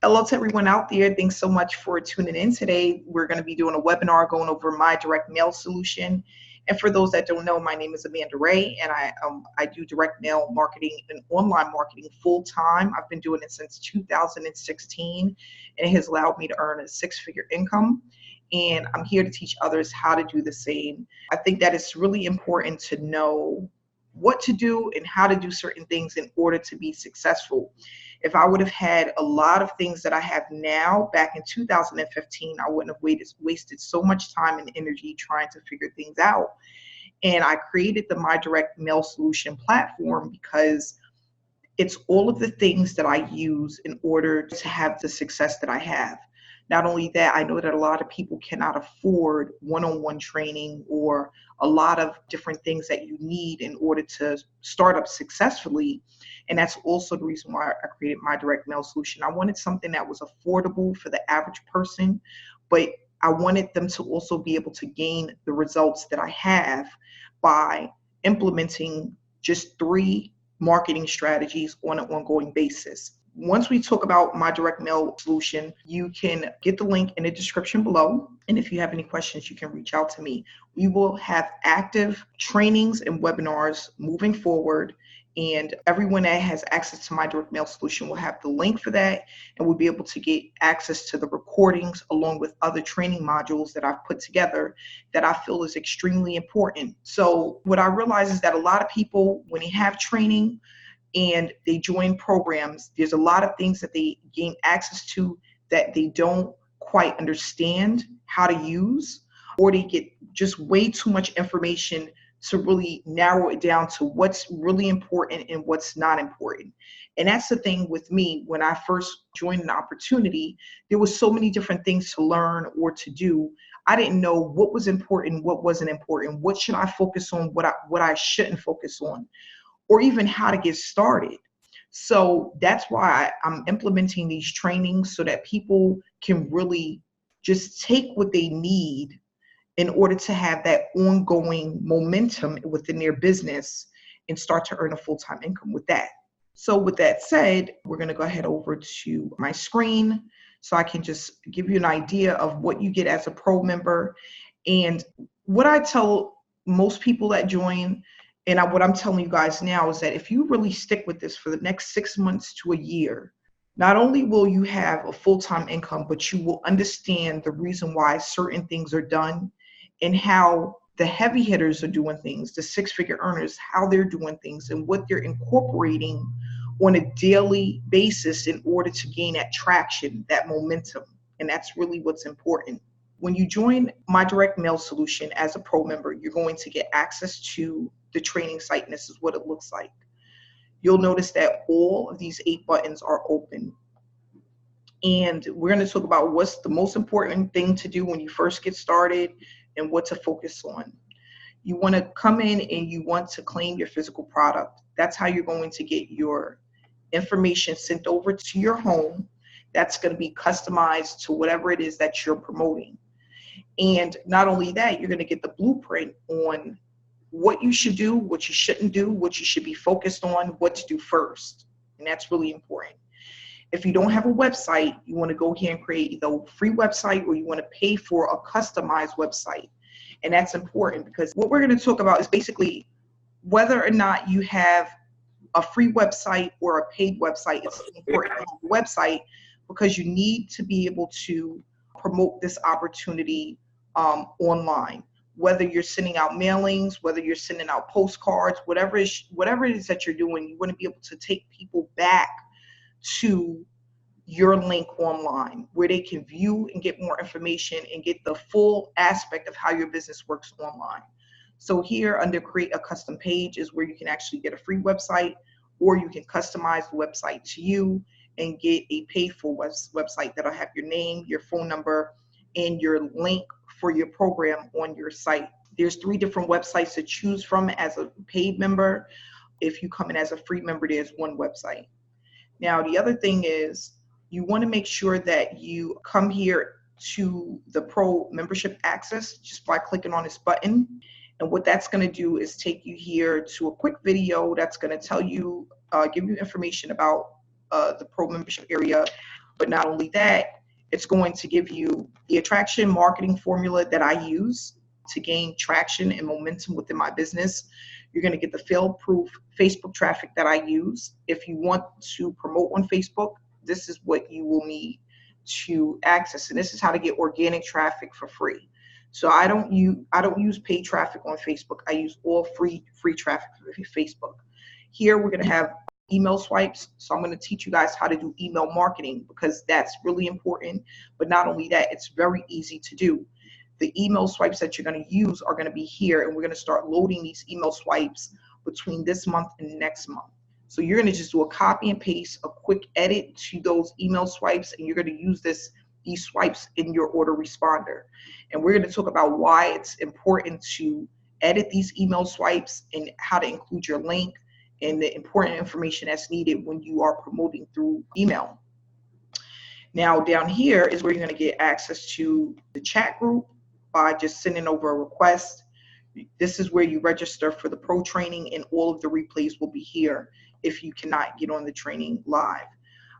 Hello to everyone out there. Thanks so much for tuning in today. We're going to be doing a webinar going over my direct mail solution. And for those that don't know, my name is Wray, and I do direct mail marketing and online marketing full time. I've been doing it since 2016, and it has allowed me to earn a six-figure income. And I'm here to teach others how to do the same. I think that it's really important to know what to do and how to do certain things in order to be successful. If I would have had a lot of things that I have now back in 2015, I wouldn't have wasted so much time and energy trying to figure things out. And I created the My Direct Mail Solution platform because it's all of the things that I use in order to have the success that I have. Not only that, I know that a lot of people cannot afford one-on-one training or a lot of different things that you need in order to start up successfully. And that's also the reason why I created My Direct Mail Solution. I wanted something that was affordable for the average person, but I wanted them to also be able to gain the results that I have by implementing just 3 marketing strategies on an ongoing basis. Once we talk about My Direct Mail Solution, you can get the link in the description below. And if you have any questions, you can reach out to me. We will have active trainings and webinars moving forward. And everyone that has access to My Direct Mail Solution will have the link for that, and we'll be able to get access to the recordings along with other training modules that I've put together that I feel is extremely important. So what I realize is that a lot of people, when they have training and they join programs, there's a lot of things that they gain access to that they don't quite understand how to use, or they get just way too much information to really narrow it down to what's really important and what's not important. And that's the thing with me. When I first joined an opportunity, there was so many different things to learn or to do. I didn't know what was important, what wasn't important, what should I focus on, what I shouldn't focus on, or even how to get started. So that's why I'm implementing these trainings so that people can really just take what they need in order to have that ongoing momentum within their business and start to earn a full-time income with that. So with that said, we're going to go ahead over to my screen so I can just give you an idea of what you get as a pro member. And what I tell most people that join, and what I'm telling you guys now, is that if you really stick with this for the next 6 months to a year, not only will you have a full-time income, but you will understand the reason why certain things are done and how the heavy hitters are doing things, the six-figure earners, how they're doing things and what they're incorporating on a daily basis in order to gain that traction, that momentum. And that's really what's important. When you join My Direct Mail Solution as a pro member, you're going to get access to the training site, and this is what it looks like. You'll notice that all of these 8 buttons are open. And we're going to talk about what's the most important thing to do when you first get started and what to focus on. You want to come in and you want to claim your physical product. That's how you're going to get your information sent over to your home. That's going to be customized to whatever it is that you're promoting. And not only that, you're going to get the blueprint on what you should do, what you shouldn't do, what you should be focused on, what to do first. And that's really important. If you don't have a website, you want to go here and create either a free website or you want to pay for a customized website. And that's important because what we're going to talk about is basically whether or not you have a free website or a paid website. It's important to have a website because you need to be able to promote this opportunity online. Whether you're sending out mailings, whether you're sending out postcards, whatever it is that you're doing, you want to be able to take people back to your link online where they can view and get more information and get the full aspect of how your business works online. So here under create a custom page is where you can actually get a free website, or you can customize the website to you and get a paid for website that'll have your name, your phone number, and your link for your program on your site. There's 3 different websites to choose from as a paid member. If you come in as a free member, there's 1 website. Now, the other thing is you want to make sure that you come here to the pro membership access just by clicking on this button. And what that's going to do is take you here to a quick video that's going to tell you, give you information about the pro membership area, But not only that, it's going to give you the attraction marketing formula that I use to gain traction and momentum within my business. You're going to get the fail-proof Facebook traffic that I use. If you want to promote on Facebook, this is what you will need to access. And this is how to get organic traffic for free. So I don't use paid traffic on Facebook. I use all free traffic for Facebook. Here we're going to have email swipes. So I'm going to teach you guys how to do email marketing because that's really important. But not only that, it's very easy to do. The email swipes that you're going to use are going to be here, and we're going to start loading these email swipes between this month and next month. So you're going to just do a copy and paste, a quick edit to those email swipes, and you're going to use these swipes in your order responder. And we're going to talk about why it's important to edit these email swipes and how to include your link and the important information that's needed when you are promoting through email. Now down here is where you're going to get access to the chat group by just sending over a request. This is where you register for the pro training, and all of the replays will be here if you cannot get on the training live.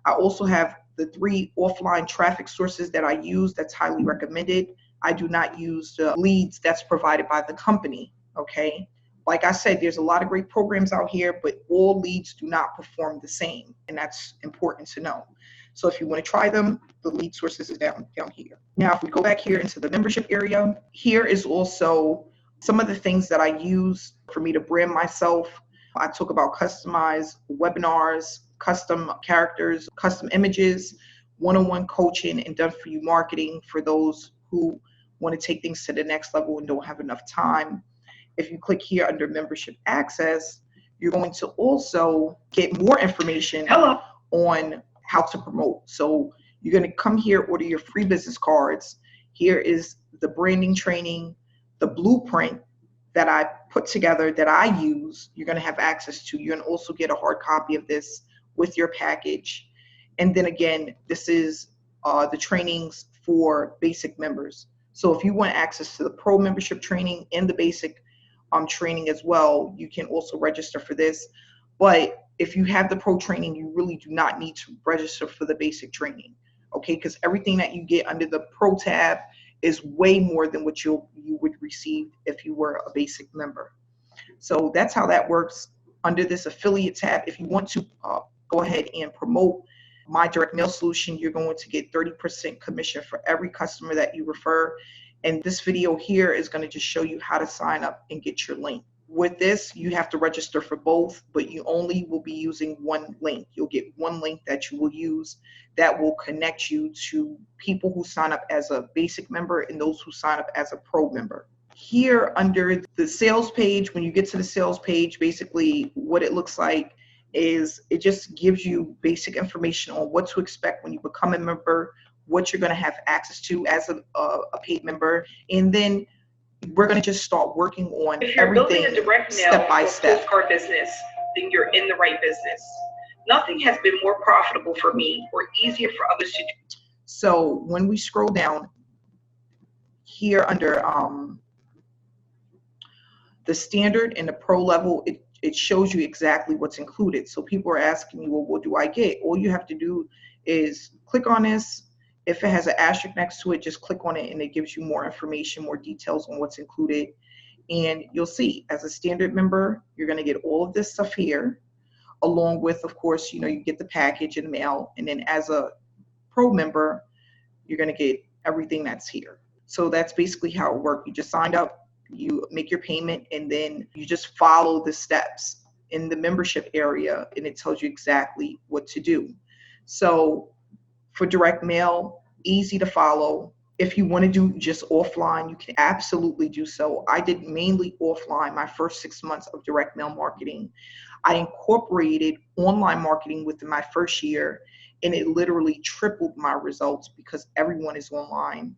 I also have the 3 offline traffic sources that I use that's highly recommended. I do not use the leads that's provided by the company, okay? Like I said, there's a lot of great programs out here, but all leads do not perform the same, and that's important to know. So if you want to try them, the lead sources is down here. Now, if we go back here into the membership area, here is also some of the things that I use for me to brand myself. I talk about customized webinars, custom characters, custom images, one-on-one coaching, and done-for-you marketing for those who want to take things to the next level and don't have enough time. If you click here under membership access, you're going to also get more information on how to promote. So you're going to come here, order your free business cards. Here is the branding training, the blueprint that I put together that I use, you're going to have access to. You're going to also get a hard copy of this with your package. And then again, this is the trainings for basic members. So if you want access to the pro membership training and the basic training as well, you can also register for this. But if you have the pro training, you really do not need to register for the basic training, okay? Because everything that you get under the pro tab is way more than what you would receive if you were a basic member. So that's how that works. Under this affiliate tab, if you want to go ahead and promote my direct mail solution, you're going to get 30% commission for every customer that you refer. And this video here is going to just show you how to sign up and get your link. With this, you have to register for both, but you only will be using one link. You'll get one link that you will use that will connect you to people who sign up as a basic member and those who sign up as a pro member. Here under the sales page, when you get to the sales page, basically what it looks like is it just gives you basic information on what to expect when you become a member, what you're going to have access to as a paid member, and then we're going to just start working on if you're everything building a direct mail step by or step. postcard business, then you're in the right business. Nothing has been more profitable for me or easier for others to do. So when we scroll down here under the standard and the pro level, it shows you exactly what's included. So people are asking you, well, what do I get? All you have to do is click on this. If it has an asterisk next to it, just click on it and it gives you more information, more details on what's included. And you'll see as a standard member, you're going to get all of this stuff here, along with, of course, you get the package in the mail. And then as a pro member, you're going to get everything that's here. So that's basically how it works. You just signed up, you make your payment, and then you just follow the steps in the membership area, and it tells you exactly what to do. So for direct mail, easy to follow. If you want to do just offline, you can absolutely do so. I did mainly offline my first 6 months of direct mail marketing. I incorporated online marketing within my first year, and it literally tripled my results because everyone is online.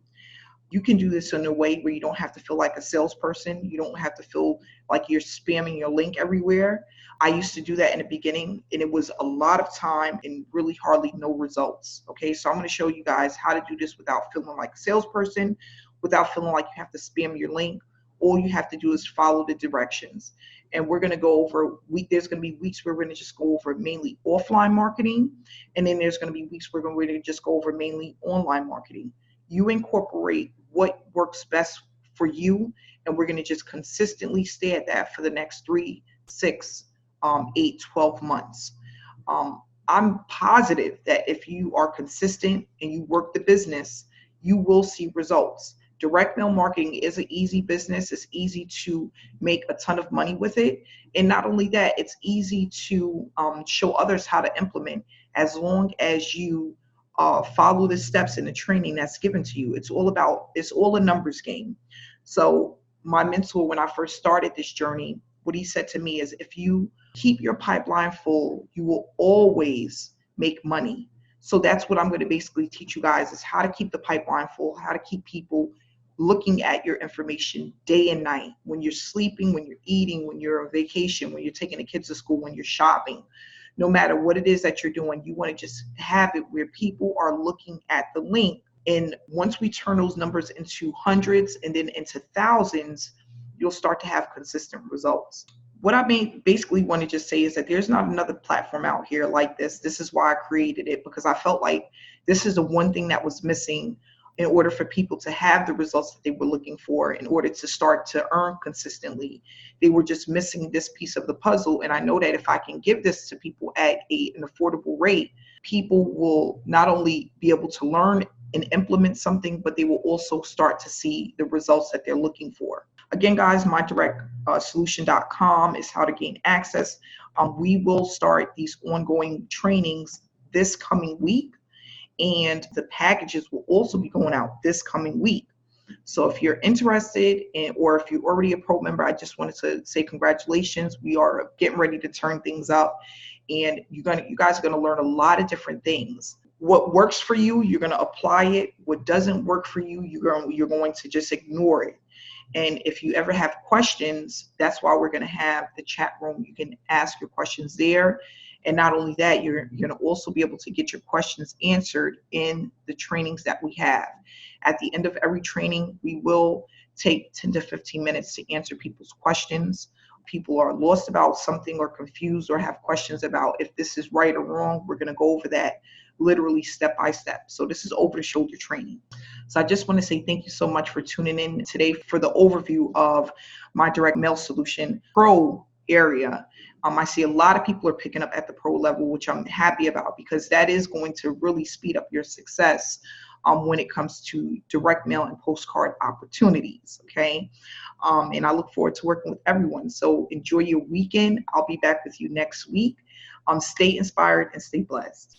You can do this in a way where you don't have to feel like a salesperson. You don't have to feel like you're spamming your link everywhere. I used to do that in the beginning, and it was a lot of time and really hardly no results. Okay, so I'm going to show you guys how to do this without feeling like a salesperson, without feeling like you have to spam your link. All you have to do is follow the directions. And we're going to go over there's going to be weeks where we're going to just go over mainly offline marketing, and then there's going to be weeks where we're going to just go over mainly online marketing. You incorporate what works best for you, and we're going to just consistently stay at that for the next 3, 6, 8, 12 months. I'm positive that if you are consistent and you work the business, you will see results. Direct mail marketing is an easy business. It's easy to make a ton of money with it. And not only that, it's easy to show others how to implement, as long as you follow the steps in the training that's given to you. It's all a numbers game. So my mentor, when I first started this journey, what he said to me is, if you keep your pipeline full, you will always make money. So that's what I'm going to basically teach you guys, is how to keep the pipeline full, how to keep people looking at your information day and night, when you're sleeping, when you're eating, when you're on vacation, when you're taking the kids to school, when you're shopping. No matter what it is that you're doing, you want to just have it where people are looking at the link. And once we turn those numbers into hundreds and then into thousands, you'll start to have consistent results. What I basically want to just say is that there's not another platform out here like this. This is why I created it, because I felt like this is the one thing that was missing in order for people to have the results that they were looking for, in order to start to earn consistently. They were just missing this piece of the puzzle. And I know that if I can give this to people at an affordable rate, people will not only be able to learn and implement something, but they will also start to see the results that they're looking for. Again, guys, mydirectsolution.com is how to gain access. We will start these ongoing trainings this coming week, and the packages will also be going out this coming week. So if you're interested or if you're already a pro member, I just wanted to say congratulations. We are getting ready to turn things up, and you guys are going to learn a lot of different things. What works for you, you're going to apply it. What doesn't work for you, you're going to just ignore it. And if you ever have questions, that's why we're going to have the chat room. You can ask your questions there. And not only that, you're going to also be able to get your questions answered in the trainings that we have. At the end of every training, we will take 10 to 15 minutes to answer people's questions. People are lost about something or confused or have questions about if this is right or wrong. We're going to go over that literally step by step. So this is over the shoulder training. So I just want to say thank you so much for tuning in today for the overview of my direct mail solution pro area. I see a lot of people are picking up at the pro level, which I'm happy about, because that is going to really speed up your success when it comes to direct mail and postcard opportunities. Okay. And I look forward to working with everyone. So enjoy your weekend. I'll be back with you next week. Stay inspired and stay blessed.